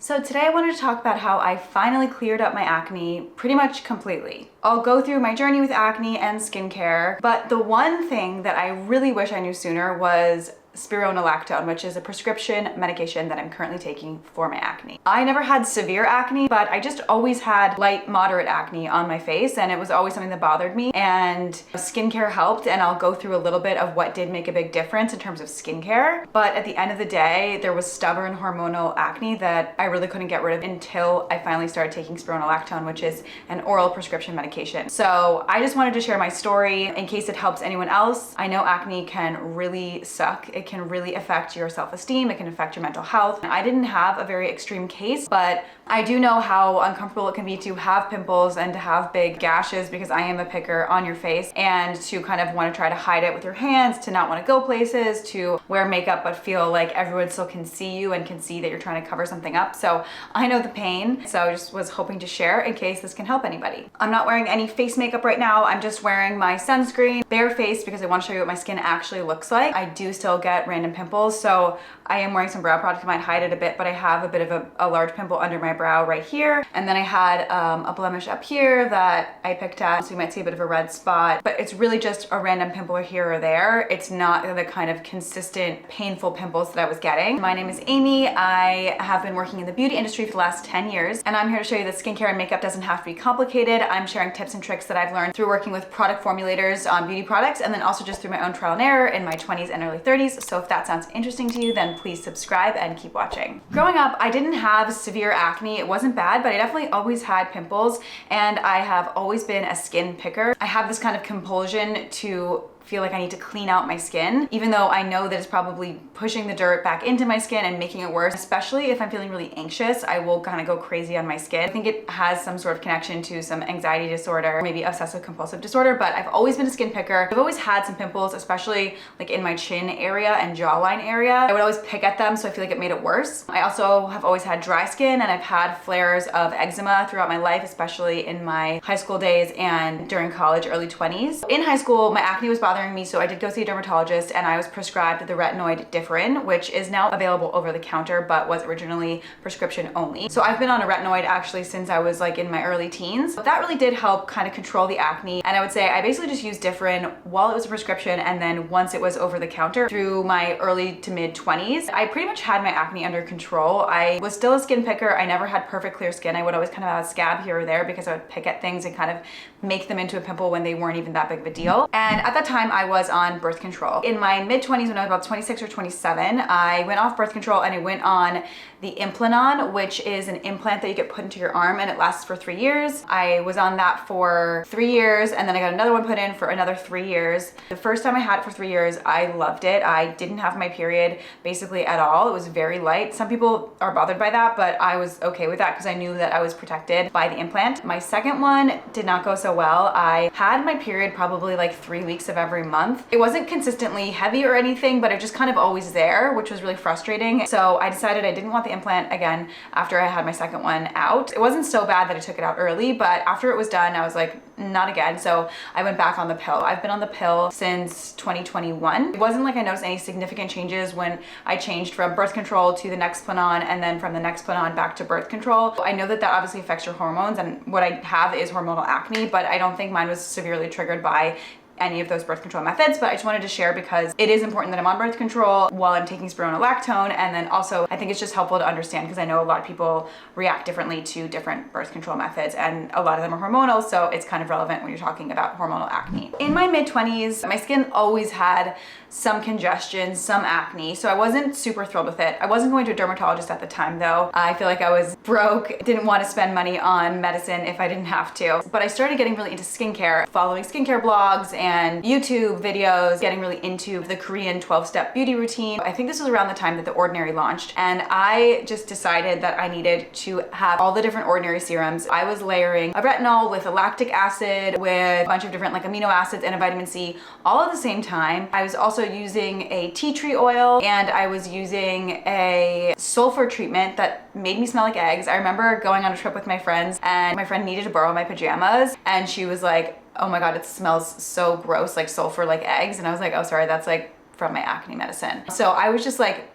So today I wanted to talk about how I finally cleared up my acne pretty much completely. I'll go through my journey with acne and skincare, but the one thing that I really wish I knew sooner was Spironolactone, which is a prescription medication that I'm currently taking for my acne. I never had severe acne, but I just always had light, moderate acne on my face, and it was always something that bothered me, and skincare helped, and I'll go through a little bit of what did make a big difference in terms of skincare. But at the end of the day, there was stubborn hormonal acne that I really couldn't get rid of until I finally started taking Spironolactone, which is an oral prescription medication. So I just wanted to share my story in case it helps anyone else. I know acne can really suck. It can really affect your self-esteem. It can affect your mental health. I didn't have a very extreme case, but I do know how uncomfortable it can be to have pimples and to have big gashes, because I am a picker, on your face, and to kind of want to try to hide it with your hands, to not want to go places, to wear makeup but feel like everyone still can see you and can see that you're trying to cover something up. So I know the pain. So I just was hoping to share in case this can help anybody. I'm not wearing any face makeup right now. I'm just wearing my sunscreen, bare face, because I want to show you what my skin actually looks like. I do still get random pimples, so I am wearing some brow product that might hide it a bit, but I have a bit of a large pimple under my brow right here, and then I had a blemish up here that I picked at, so you might see a bit of a red spot, but it's really just a random pimple here or there. It's not the kind of consistent painful pimples that I was getting. My name is Amy. I have been working in the beauty industry for the last 10 years, and I'm here to show you that skincare and makeup doesn't have to be complicated. I'm sharing tips and tricks that I've learned through working with product formulators on beauty products, and then also just through my own trial and error in my 20s and early 30s. So if that sounds interesting to you, then please subscribe and keep watching. Growing up, I didn't have severe acne. It wasn't bad, but I definitely always had pimples, and I have always been a skin picker. I have this kind of compulsion to feel like I need to clean out my skin, even though I know that it's probably pushing the dirt back into my skin and making it worse. Especially if I'm feeling really anxious, I will kind of go crazy on my skin. I think it has some sort of connection to some anxiety disorder, maybe obsessive compulsive disorder, but I've always been a skin picker. I've always had some pimples, especially like in my chin area and jawline area. I would always pick at them, so I feel like it made it worse. I also have always had dry skin, and I've had flares of eczema throughout my life, especially in my high school days and during college, early 20s. In high school, my acne was bothering me, so I did go see a dermatologist, and I was prescribed the retinoid differin, which is now available over the counter but was originally prescription only. So I've been on a retinoid actually since I was like in my early teens. But that really did help kind of control the acne, and I would say I basically just used differin while it was a prescription, and then once it was over the counter through my early to mid 20s, I pretty much had my acne under control. I was still a skin picker. I never had perfect clear skin. I would always kind of have a scab here or there because I would pick at things and kind of make them into a pimple when they weren't even that big of a deal. And at that time I was on birth control. In my mid 20s, when I was about 26 or 27, I went off birth control and I went on the Implanon, which is an implant that you get put into your arm, and it lasts for 3 years. I was on that for 3 years, and then I got another one put in for another 3 years. The first time I had it for 3 years, I loved it. I didn't have my period basically at all. It was very light. Some people are bothered by that, but I was okay with that because I knew that I was protected by the implant. My second one did not go so well. I had my period probably like 3 weeks of every month. It wasn't consistently heavy or anything, but it just kind of always there, which was really frustrating. So I decided I didn't want the implant again after I had my second one out. It wasn't so bad that I took it out early, but after it was done, I was like, not again. So I went back on the pill. I've been on the pill since 2021. It wasn't like I noticed any significant changes when I changed from birth control to the Nexplanon, and then from the Nexplanon back to birth control. I know that that obviously affects your hormones, and what I have is hormonal acne, but I don't think mine was severely triggered by any of those birth control methods. But I just wanted to share because it is important that I'm on birth control while I'm taking Spironolactone, and then also I think it's just helpful to understand because I know a lot of people react differently to different birth control methods, and a lot of them are hormonal, so it's kind of relevant when you're talking about hormonal acne. In my mid 20s, my skin always had some congestion, some acne, so I wasn't super thrilled with it. I wasn't going to a dermatologist at the time though. I feel like I was broke, didn't want to spend money on medicine if I didn't have to. But I started getting really into skincare, following skincare blogs and YouTube videos, getting really into the Korean 12-step beauty routine. I think this was around the time that The Ordinary launched, and I just decided that I needed to have all the different Ordinary serums. I was layering a retinol with a lactic acid, with a bunch of different like amino acids and a vitamin C all at the same time. I was also using a tea tree oil, and I was using a sulfur treatment that made me smell like eggs. I remember going on a trip with my friends, and my friend needed to borrow my pajamas, and she was like, oh my god, it smells so gross, like sulfur, like eggs. And I was like, oh sorry, that's like from my acne medicine. So I was just like,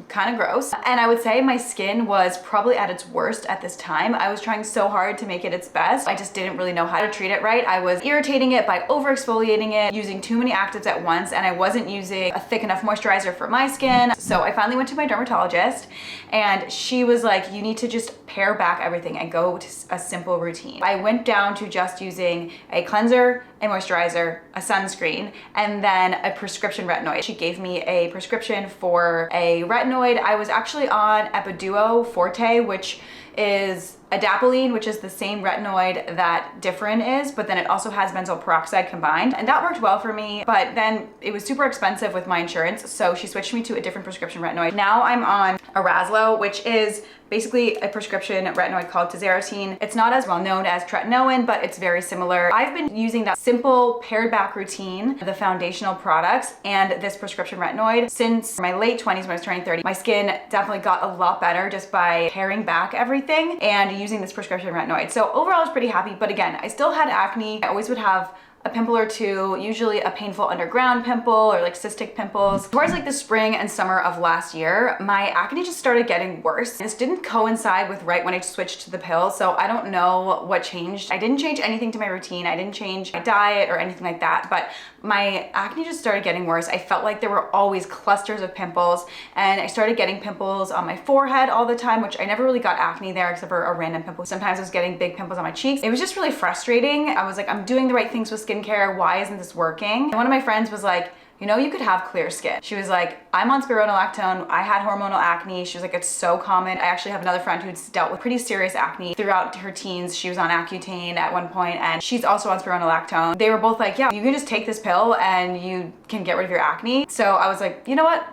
kind of gross. And I would say my skin was probably at its worst at this time. I was trying so hard to make it its best. I just didn't really know how to treat it right. I was irritating it by over exfoliating it, using too many actives at once, and I wasn't using a thick enough moisturizer for my skin. So I finally went to my dermatologist and she was like, you need to just pare back everything and go to a simple routine. I went down to just using a cleanser, a moisturizer, a sunscreen, and then a prescription retinoid. She gave me a prescription for a retinoid. I was actually on Epiduo Forte, which is adapalene, which is the same retinoid that Differin is, but then it also has benzoyl peroxide combined. And that worked well for me, but then it was super expensive with my insurance, so she switched me to a different prescription retinoid. Now I'm on Arazlo, which is basically a prescription retinoid called tazarotene. It's not as well known as tretinoin, but it's very similar. I've been using that simple pared back routine, the foundational products, and this prescription retinoid since my late 20s when I was turning 30. My skin definitely got a lot better just by paring back everything and using this prescription retinoid. So overall I was pretty happy, but again, I still had acne. I always would have a pimple or two, usually a painful underground pimple or like cystic pimples. Towards like the spring and summer of last year, my acne just started getting worse. This didn't coincide with right when I switched to the pill, so I don't know what changed. I didn't change anything to my routine. I didn't change my diet or anything like that, but my acne just started getting worse. I felt like there were always clusters of pimples, and I started getting pimples on my forehead all the time, which I never really got acne there except for a random pimple. Sometimes I was getting big pimples on my cheeks. It was just really frustrating. I was like, I'm doing the right things with skincare. Why isn't this working? And one of my friends was like, you know, you could have clear skin. She was like, I'm on spironolactone. I had hormonal acne. She was like, it's so common. I actually have another friend who's dealt with pretty serious acne throughout her teens. She was on Accutane at one point, and she's also on spironolactone. They were both like, yeah, you can just take this pill and you can get rid of your acne. So I was like, you know what?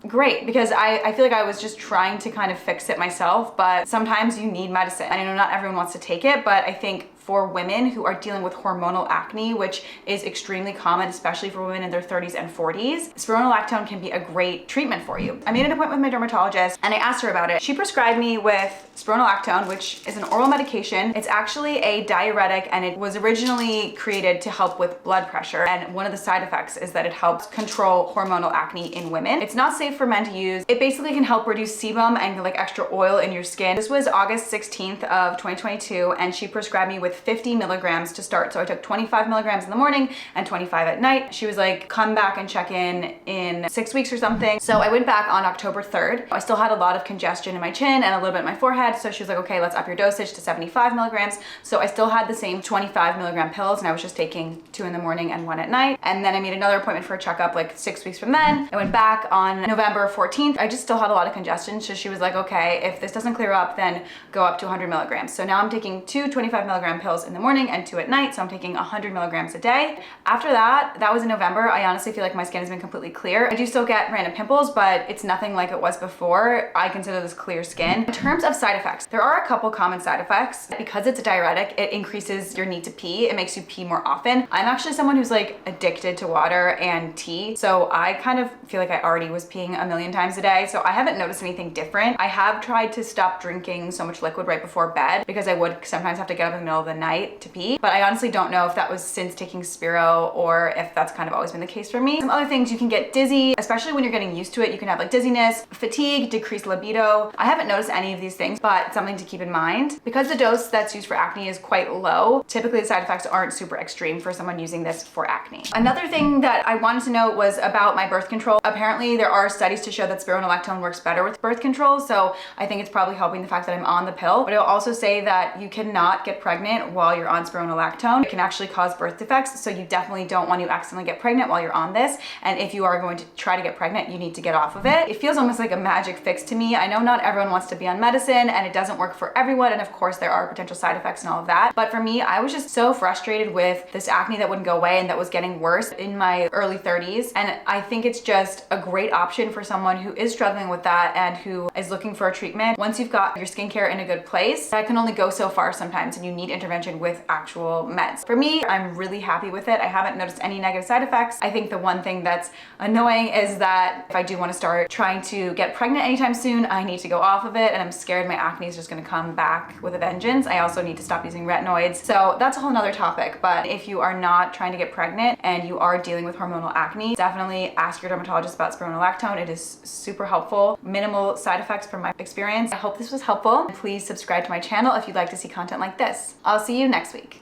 Great, because I feel like I was just trying to kind of fix it myself, but sometimes you need medicine. I know not everyone wants to take it, but I think for women who are dealing with hormonal acne, which is extremely common, especially for women in their 30s and 40s, spironolactone can be a great treatment for you. I made an appointment with my dermatologist and I asked her about it. She prescribed me with spironolactone, which is an oral medication. It's actually a diuretic, and it was originally created to help with blood pressure. And one of the side effects is that it helps control hormonal acne in women. It's not safe for men to use. It basically can help reduce sebum and like extra oil in your skin. This was August 16th of 2022, and she prescribed me with 50 milligrams to start. So I took 25 milligrams in the morning and 25 at night. She was like, come back and check in 6 weeks or something. So I went back on October 3rd. I still had a lot of congestion in my chin and a little bit in my forehead. So she was like, okay, let's up your dosage to 75 milligrams. So I still had the same 25 milligram pills, and I was just taking 2 in the morning and 1 at night. And then I made another appointment for a checkup like 6 weeks from then. I went back on November 14th. I just still had a lot of congestion. So she was like, okay, if this doesn't clear up, then go up to 100 milligrams. So now I'm taking 2 25 milligram pills in the morning and 2 at night. So I'm taking 100 milligrams a day. After that, that was in November. I honestly feel like my skin has been completely clear. I do still get random pimples, but it's nothing like it was before. I consider this clear skin. In terms of side effects, there are a couple common side effects. Because it's a diuretic, it increases your need to pee. It makes you pee more often. I'm actually someone who's like addicted to water and tea. So I kind of feel like I already was peeing a million times a day. So I haven't noticed anything different. I have tried to stop drinking so much liquid right before bed because I would sometimes have to get up in the middle of the night to pee. But I honestly don't know if that was since taking Spiro or if that's kind of always been the case for me. Some other things, you can get dizzy, especially when you're getting used to it. You can have like dizziness, fatigue, decreased libido. I haven't noticed any of these things, but it's something to keep in mind. Because the dose that's used for acne is quite low, typically the side effects aren't super extreme for someone using this for acne. Another thing that I wanted to note was about my birth control. Apparently there are studies to show that spironolactone works better with birth control, so I think it's probably helping the fact that I'm on the pill. But it'll also say that you cannot get pregnant while you're on spironolactone. It can actually cause birth defects, so you definitely don't want to accidentally get pregnant while you're on this. And if you are going to try to get pregnant, you need to get off of it. It feels almost like a magic fix to me. I know not everyone wants to be on medicine and it doesn't work for everyone, and of course there are potential side effects and all of that. But for me, I was just so frustrated with this acne that wouldn't go away and that was getting worse in my early 30s. And I think it's just a great option for someone who is struggling with that and who is looking for a treatment. Once you've got your skincare in a good place, that can only go so far sometimes, and you need intervention intervention with actual meds. For me, I'm really happy with it. I haven't noticed any negative side effects. I think the one thing that's annoying is that if I do want to start trying to get pregnant anytime soon, I need to go off of it, and I'm scared my acne is just going to come back with a vengeance. I also need to stop using retinoids. So that's a whole nother topic. But if you are not trying to get pregnant and you are dealing with hormonal acne, definitely ask your dermatologist about spironolactone. It is super helpful. Minimal side effects from my experience. I hope this was helpful. Please subscribe to my channel if you'd like to see content like this. I'll see you next week.